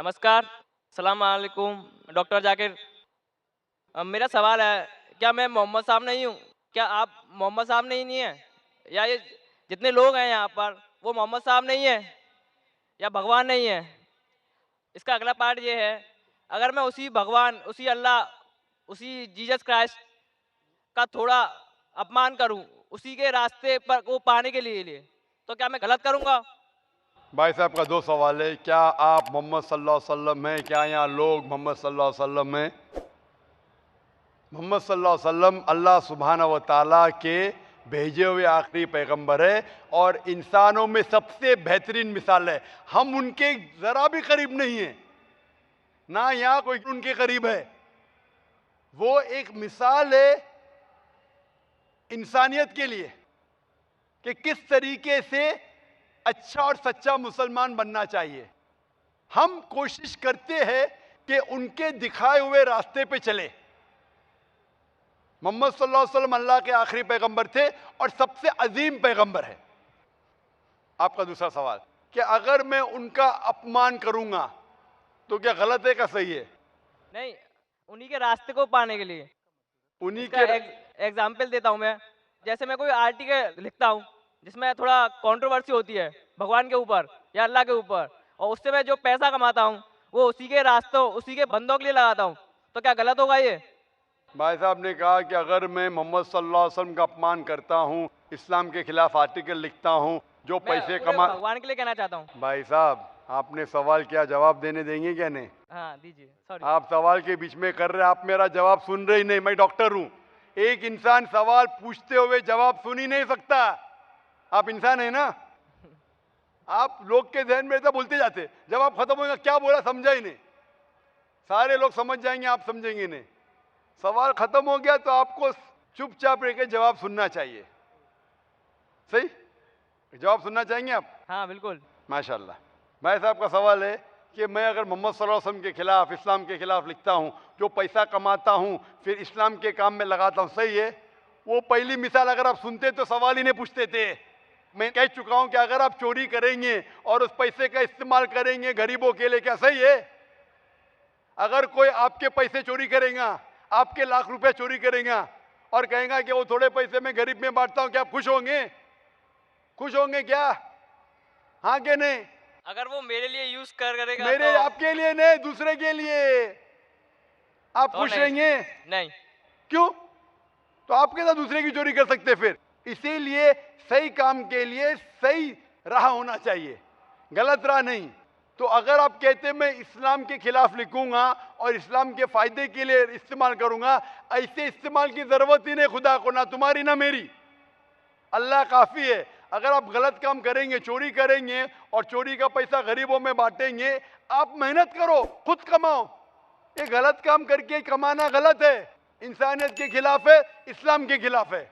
नमस्कार, सलाम वालेकुम डॉक्टर जाकिर। मेरा सवाल है, क्या मैं मोहम्मद साहब नहीं हूँ? क्या आप मोहम्मद साहब नहीं हैं? या ये जितने लोग हैं यहाँ पर, वो मोहम्मद साहब नहीं हैं? या भगवान नहीं है? इसका अगला पार्ट ये है, अगर मैं उसी भगवान, उसी अल्लाह, उसी जीसस क्राइस्ट का थोड़ा अपमान करूँ, उसी के रास्ते पर को पाने के लिए, तो क्या मैं गलत करूँगा? भाई साहब का दो सवाल है। क्या आप मोहम्मद सल्लल्लाहु अलैहि वसल्लम हैं? क्या यहाँ लोग मोहम्मद सल्लल्लाहु अलैहि वसल्लम हैं? मोहम्मद सल्लल्लाहु अलैहि वसल्लम अल्लाह सुब्हानहू व तआला के भेजे हुए आखिरी पैगंबर है और इंसानों में सबसे बेहतरीन मिसाल है। हम उनके जरा भी करीब नहीं हैं, ना यहाँ कोई उनके करीब है। वो एक मिसाल है इंसानियत के लिए कि किस तरीके से अच्छा और सच्चा मुसलमान बनना चाहिए। हम कोशिश करते हैं कि उनके दिखाए हुए रास्ते पे चले। मोहम्मद सल्लल्लाहु अलैहि वसल्लम अल्लाह के आखिरी पैगंबर थे और सबसे अजीम पैगंबर है। आपका दूसरा सवाल कि अगर मैं उनका अपमान करूंगा तो क्या गलत है क्या सही है? नहीं, उन्हीं के रास्ते को पाने के लिए। उन्हीं इसका के एग्जाम्पल देता हूँ मैं। जैसे मैं कोई आर्टिकल लिखता हूँ जिसमें थोड़ा कंट्रोवर्सी होती है भगवान के ऊपर या अल्लाह के ऊपर, और उससे मैं जो पैसा कमाता हूँ वो उसी के रास्तों, उसी के बंदों के लिए लगाता हूँ, तो क्या गलत होगा ये? भाई साहब ने कहा कि अगर मैं मोहम्मद सल्लल्लाहु अलैहि वसल्लम का अपमान करता हूँ, इस्लाम के खिलाफ आर्टिकल लिखता हूँ, जो मैं पैसे पूरे कमा। भगवान के लिए कहना चाहता हूँ। भाई साहब आपने सवाल किया, जवाब देने देंगे क्या? नहीं, हाँ दीजिए, सॉरी। आप सवाल के बीच में कर रहे हैं, आप मेरा जवाब सुन रहे ही नहीं। मैं डॉक्टर हूं। एक इंसान सवाल पूछते हुए जवाब सुन ही नहीं सकता। आप इंसान है ना? आप लोग के जहन में ऐसा बोलते जाते, जवाब खत्म होगा, क्या बोला समझा ही नहीं। सारे लोग समझ जाएंगे, आप समझेंगे नहीं। सवाल खत्म हो गया तो आपको चुपचाप रह के जवाब सुनना चाहिए। सही, जवाब सुनना चाहेंगे आप? हाँ बिल्कुल। माशाल्लाह। भाई साहब का सवाल है कि मैं अगर मोहम्मद सल्लल्लाहु अलैहि वसल्लम के खिलाफ, इस्लाम के खिलाफ लिखता हूं, जो पैसा कमाता हूं फिर इस्लाम के काम में लगाता हूं, सही है? वो पहली मिसाल अगर आप सुनते तो सवाल ही नहीं पूछते थे। मैं कह चुका हूं कि अगर आप चोरी करेंगे और उस पैसे का इस्तेमाल करेंगे गरीबों के लिए, क्या सही है? अगर कोई आपके पैसे चोरी करेगा, आपके लाख रुपए चोरी करेगा और कहेगा कि वो थोड़े पैसे में गरीब में बांटता हूं, क्या आप खुश होंगे? खुश होंगे क्या? हाँ कि नहीं? अगर वो मेरे लिए यूज करेगा मेरे तो आपके लिए नहीं, दूसरे के लिए आप खुश नहीं। रहेंगे? नहीं। क्यों? तो आपके साथ दूसरे की चोरी कर सकते फिर। इसीलिए सही काम के लिए सही राह होना चाहिए, गलत राह नहीं। तो अगर आप कहते मैं इस्लाम के खिलाफ लिखूंगा और इस्लाम के फायदे के लिए इस्तेमाल करूंगा, ऐसे इस्तेमाल की जरूरत ही नहीं खुदा को, ना तुम्हारी ना मेरी। अल्लाह काफी है। अगर आप गलत काम करेंगे, चोरी करेंगे और चोरी का पैसा गरीबों में बांटेंगे, आप मेहनत करो, खुद कमाओ। ये गलत काम करके कमाना गलत है, इंसानियत के खिलाफ है, इस्लाम के खिलाफ है।